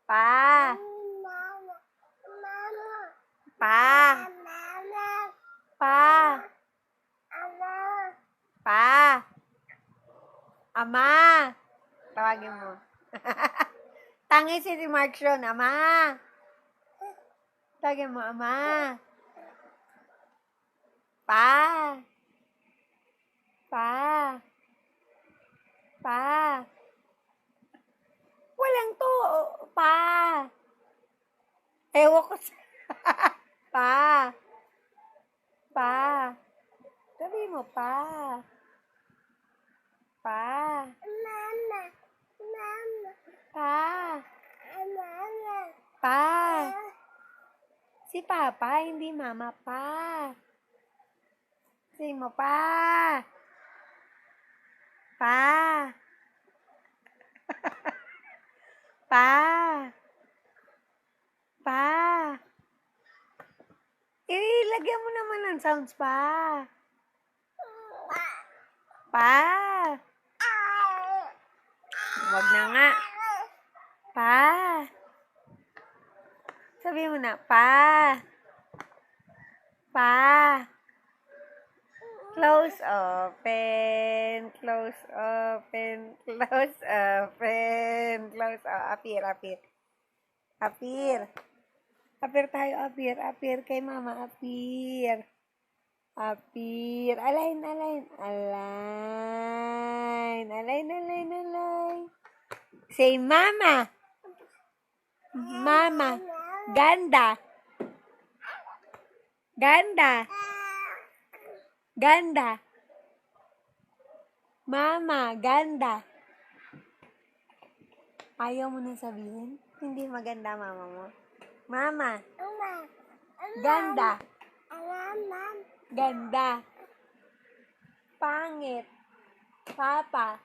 Pa. Pa. Pa. Pa. Ama. Tawagin mo. Tangi si Mark Sean. Ama. Tawagin mo, Ama. Pa. Pa. Pa. Walang to. Pa. Ewan ko sa... Pa. Pa. Sabi mo, pa. Pa. Pa. Pa. Si Papa, hindi Mama. Pa. Sabi mo, pa. Pa. Pa. Pa. Ilagyan mo naman ng sounds pa. Pa. Wag na nga. Pa. Sabi mo na, pa. Pa. Close, open. Close, open. Close, open. Close, apir, apir. Apir. Apir tayo, apir. Apir kay Mama, apir. Apir. Align, align. Align. Align, align, align. Say, Mama. Mama. Ganda. Ganda. Ganda. Mama, ganda. Ayaw mo na sabihin? Hindi maganda, Mama mo. Mama. Ganda. Ganda. Pangit. Papa.